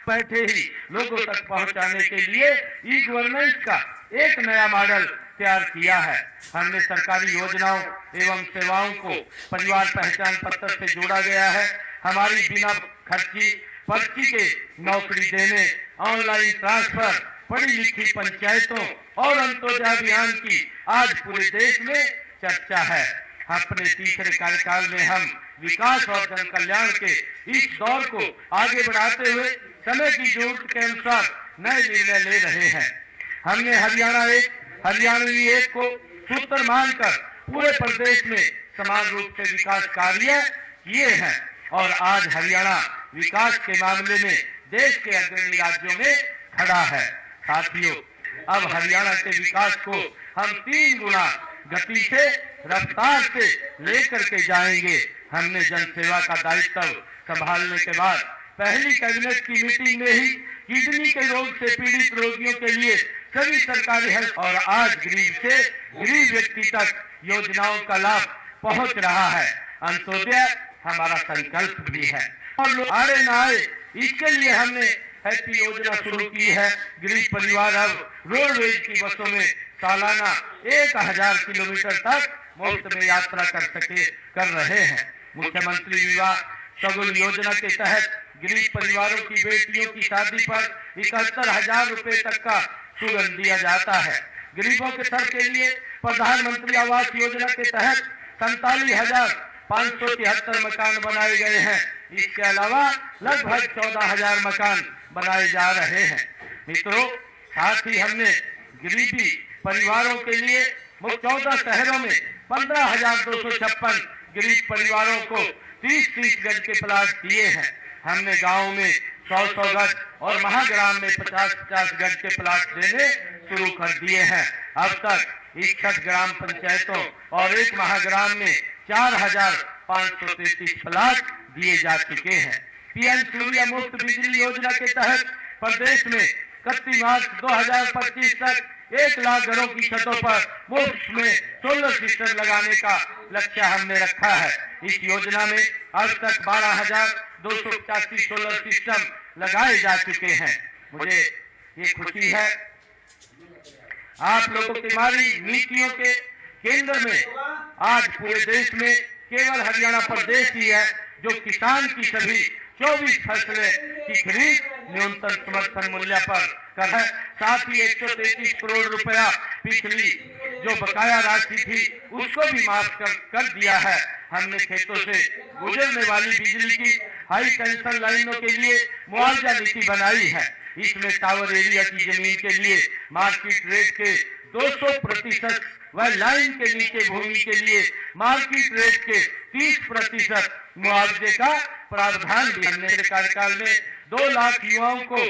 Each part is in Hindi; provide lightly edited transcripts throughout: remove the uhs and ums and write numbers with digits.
बैठे ही लोगों तक पहुंचाने के लिए ई गवर्नेंस का एक नया मॉडल तैयार किया है। हमने सरकारी योजनाओं एवं सेवाओं को परिवार पहचान पत्र से जोड़ा गया है। हमारी बिना खर्ची पर्ची के नौकरी देने, ऑनलाइन ट्रांसफर, पढ़ी लिखी पंचायतों और अंत्योदय अभियान की आज पूरे देश में चर्चा है। अपने तीसरे कार्यकाल में हम विकास और जन कल्याण के इस दौर को आगे बढ़ाते हुए समय की जरूरत के अनुसार नए निर्णय ले रहे हैं। हमने हरियाणवी एक को सूत्र मानकर पूरे प्रदेश में समान रूप से विकास कार्य किए हैं और आज हरियाणा विकास के मामले में देश के अग्रणी राज्यों में खड़ा है। साथियों, अब हरियाणा के विकास को हम 3 गुना गति से, रफ्तार से लेकर के जाएंगे। हमने जनसेवा का दायित्व संभालने के बाद पहली कैबिनेट की मीटिंग में ही किडनी के रोग से पीड़ित रोगियों के लिए सभी सरकारी हेल्थ और आज गरीब से गरीब व्यक्ति तक योजनाओं का लाभ पहुंच रहा है। अंत्योदय हमारा संकल्प भी है और लोग आड़े न आए, इसके लिए हमने हैप्पी योजना शुरू की है। गरीब परिवार अब रोडवेज की बसों में सालाना 1000 किलोमीटर तक मुफ्त में यात्रा कर रहे हैं। मुख्यमंत्री विवाह शगुन योजना के तहत गरीब परिवारों की बेटियों की शादी पर 71,000 रुपए तक का शुल्क दिया जाता है। गरीबों के सर के लिए प्रधानमंत्री आवास योजना के तहत 47,573 मकान बनाए गए हैं। इसके अलावा लगभग 14,000 मकान बनाए जा रहे हैं। मित्रों, साथ ही हमने गरीबी परिवारों के लिए 14 शहरों में 15,256 गरीब परिवारों को 30-30 गज के प्लाट दिए हैं। हमने गाँव में 100-100 गज और महाग्राम में 50-50 गज के प्लाट देने शुरू कर दिए हैं। अब तक 61 ग्राम पंचायतों और 1 महाग्राम में 4,533 प्लाट दिए जा चुके हैं। पीएम सूर्य मुफ्त बिजली योजना के तहत प्रदेश में 31 मार्च 2025 तक 1 लाख घरों की छतों पर मुफ्त में सोलर सिस्टम लगाने का लक्ष्य हमने रखा है। इस योजना में अब तक 12,285 सोलर सिस्टम लगाए जा चुके हैं। मुझे ये खुशी है आप लोगों की हमारी नीतियों के केंद्र में आज पूरे देश में केवल हरियाणा प्रदेश ही है जो किसान की सभी 24 फसलें की खरीद न्यूनतम समर्थन मूल्य पर कर है। साथ ही 133 करोड़ रुपया पिछली जो बकाया राशि थी उसको भी माफ कर दिया है। हमने खेतों से गुजरने वाली बिजली की हाई टेंशन लाइनों के लिए मुआवजा नीति बनाई है। इसमें टावर एरिया की जमीन के लिए मार्केट रेट के 200% व लाइन के नीचे भूमि के लिए मार्केट रेट के 30% मुआवजे का प्रावधान भी हमने कार्यकाल में 2 लाख युवाओं को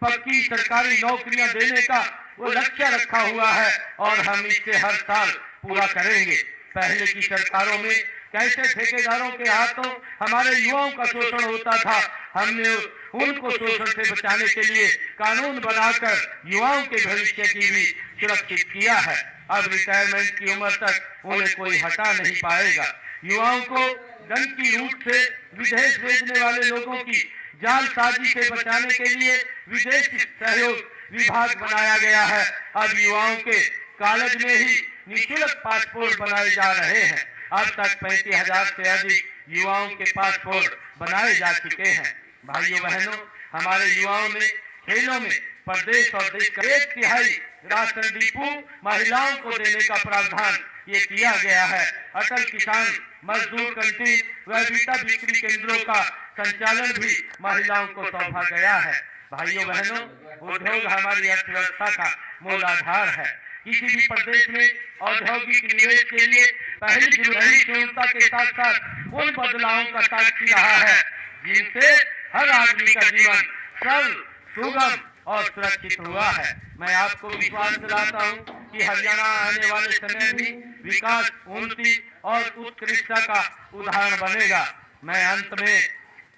पक्की सरकारी नौकरियां देने का वो लक्ष्य रखा हुआ है और हम इसे हर साल पूरा करेंगे। पहले की सरकारों में कैसे ठेकेदारों के हाथों हमारे युवाओं का शोषण होता था, हमने उनको शोषण से बचाने के लिए कानून बनाकर युवाओं के भविष्य की भी सुरक्षित किया है। अब रिटायरमेंट की उम्र तक उन्हें कोई हटा नहीं पाएगा। युवाओं को डंकी रूट से विदेश भेजने वाले लोगों की जालसाजी से बचाने के लिए विदेश सहयोग विभाग बनाया गया है। अब युवाओं के कॉलेज में ही निःशुल्क पासपोर्ट बनाए जा रहे हैं। अब तक 35,000 से अधिक युवाओं के पासपोर्ट बनाए जा चुके हैं। भाइयों बहनों, हमारे युवाओं ने खेलों में प्रदेश और देश का 1/3 राशन डिपो महिलाओं को देने का प्रावधान ये किया गया है। अटल किसान मजदूर कैंटीन व बीटा बिक्री केंद्रों का संचालन भी महिलाओं को सौंपा गया है। भाइयों बहनों, उद्योग हमारी अर्थव्यवस्था का मूल आधार है। किसी भी प्रदेश में औद्योगिक निवेश के लिए पहली जरूरी क्षमता के साथ साथ उन बदलावों का साक्षी रहा है जिनसे हर आदमी का जीवन सरल, सुगम और सुरक्षित हुआ है। मैं आपको विश्वास दिलाता हूं कि हरियाणा आने वाले समय में विकास, उन्नति और उत्कृष्टता का उदाहरण बनेगा। मैं अंत में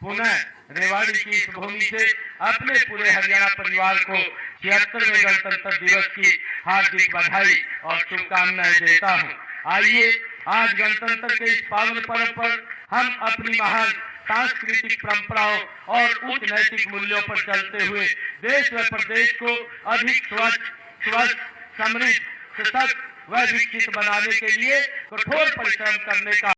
पुनः रेवाड़ी की इस भूमि से अपने पूरे हरियाणा परिवार को 76वें गणतंत्र दिवस की हार्दिक बधाई और शुभकामनाएं देता हूं। आइए आज गणतंत्र के इस पावन पर्व पर हम अपनी महान सांस्कृतिक परंपराओं और उच्च नैतिक मूल्यों पर चलते हुए देश व प्रदेश को अधिक स्वच्छ, स्वस्थ, समृद्ध, सशक्त व विकसित बनाने के लिए कठोर परिश्रम करने का